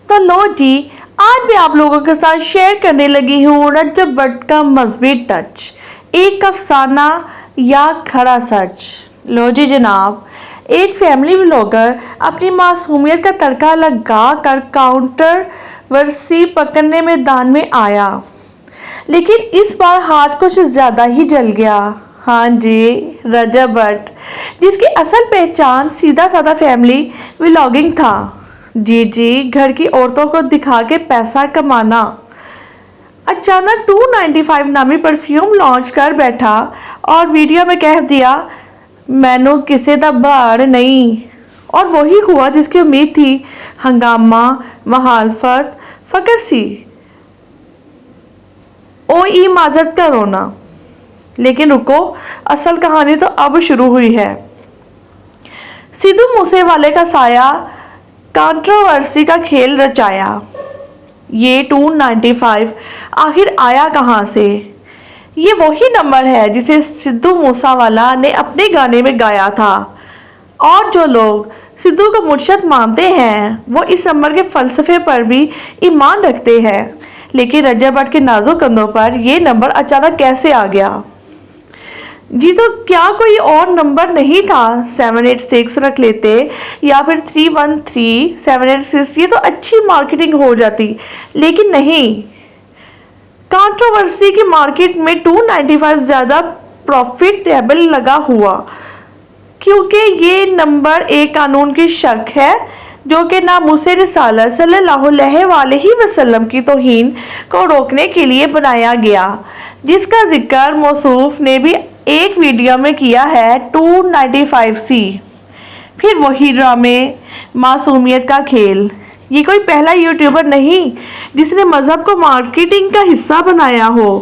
तो लो जी, आज मैं आप लोगों के साथ शेयर करने लगी हूँ रजब भट्ट का मजहबी टच, एक अफसाना या खरा सच। लो जी जनाब, एक फैमिली व्लॉगर अपनी मासूमियत का तड़का लगा कर काउंटरवर्सी पकड़ने मैदान में आया, लेकिन इस बार हाथ कुछ ज़्यादा ही जल गया। हाँ जी, रजब भट्ट, जिसकी असल पहचान सीधा साधा फैमिली व्लॉगिंग था। जी जी, घर की औरतों को दिखा के पैसा कमाना। अचानक 295 नामी परफ्यूम लॉन्च कर बैठा और वीडियो में कह दिया, मैनू किसे दा भाड़ नहीं। और वही हुआ जिसकी उम्मीद थी। हंगामा, महालफत, फकर सी ओ माजत का रोना। लेकिन रुको, असल कहानी तो अब शुरू हुई है। सिद्धू मूसेवाले का साया कंट्रोवर्सी का खेल रचाया। ये 295 आखिर आया कहाँ से? ये वही नंबर है जिसे सिद्धू मूसेवाला ने अपने गाने में गाया था, और जो लोग सिद्धू को मुर्शद मानते हैं वो इस नंबर के फलसफे पर भी ईमान रखते हैं। लेकिन रजब भट्ट के नाजुक कंधों पर ये नंबर अचानक कैसे आ गया? जी, तो क्या कोई और नंबर नहीं था? 786 रख लेते या फिर 313 786, ये तो अच्छी मार्केटिंग हो जाती। लेकिन नहीं, कंट्रोवर्सी की मार्केट में 295 ज़्यादा प्रॉफिटेबल लगा हुआ, क्योंकि ये नंबर एक कानून की शक है जो कि नामुसे रिसालत सल्लल्लाहु अलैहि वसल्लम की तौहीन को रोकने के लिए बनाया गया, जिसका जिक्र मौसूफ ने भी एक वीडियो में किया है। 295C। फिर वही ड्रामे, मासूमियत का खेल। ये कोई पहला यूट्यूबर नहीं जिसने मज़हब को मार्केटिंग का हिस्सा बनाया हो।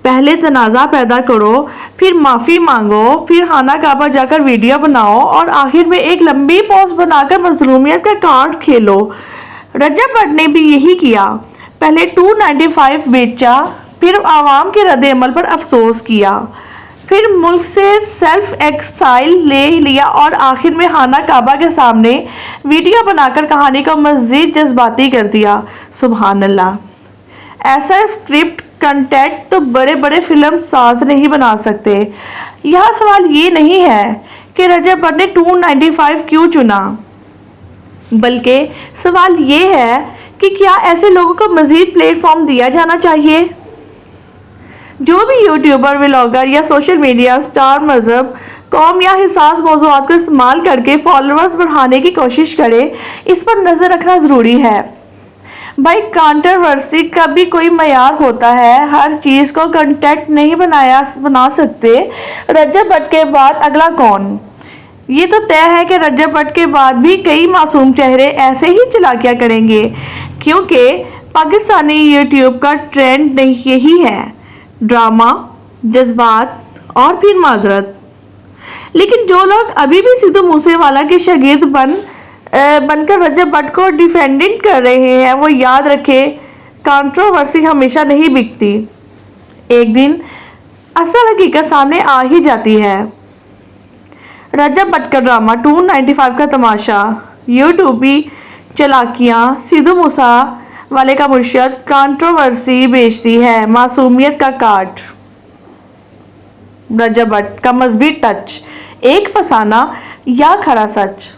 पहले तनाज़ा पैदा करो, फिर माफ़ी मांगो, फिर खाना काबा जाकर वीडियो बनाओ और आखिर में एक लंबी पोस्ट बनाकर मजलूमियत का कार्ड खेलो। रजब भट्ट ने भी यही किया। पहले 295 बेचा, फिर आवाम के रद्द-ए-अमल पर अफसोस किया, फिर मुल्क से सेल्फ एक्साइल ले लिया और आखिर में खाना काबा के सामने वीडियो बनाकर कहानी को मज़ीद जज्बाती कर दिया। सुभान अल्लाह, ऐसा स्क्रिप्ट कंटेंट तो बड़े बड़े फिल्म साज नहीं बना सकते। यह सवाल ये नहीं है कि रजब भट्ट ने 295 क्यों चुना, बल्कि सवाल ये है कि क्या ऐसे लोगों को मज़ीद प्लेटफॉर्म दिया जाना चाहिए? जो भी यूट्यूबर, व्लॉगर या सोशल मीडिया स्टार मज़हब, कौम या हिसास मौज़ूआत को इस्तेमाल करके फॉलोअर्स बढ़ाने की कोशिश करे, इस पर नज़र रखना ज़रूरी है। भाई, कंट्रोवर्सी का भी कोई मयार होता है। हर चीज़ को कंटेंट नहीं बना सकते। रजब भट्ट के बाद अगला कौन? ये तो तय है कि रजब भट्ट के बाद भी कई मासूम चेहरे ऐसे ही चलाकियाँ करेंगे, क्योंकि पाकिस्तानी यूट्यूब का ट्रेंड यही है, ड्रामा, जज्बात और फिर माजरत। लेकिन जो लोग अभी भी सिद्धू मूसेवाला के शागिर्द बनकर रजब भट्ट को डिफेंडिंग कर रहे हैं, वो याद रखे, कंट्रोवर्सी हमेशा नहीं बिकती। एक दिन असल हकीकत सामने आ ही जाती है। रजब भट्ट का ड्रामा, 295 का तमाशा, यूट्यूबी चलाकियाँ, सिद्धू मूसेवाले का मुर्शद, कंट्रोवर्सी बेचती है, मासूमियत का कार्ड। रजब भट्ट का मजहबी टच, एक फसाना या खरा सच।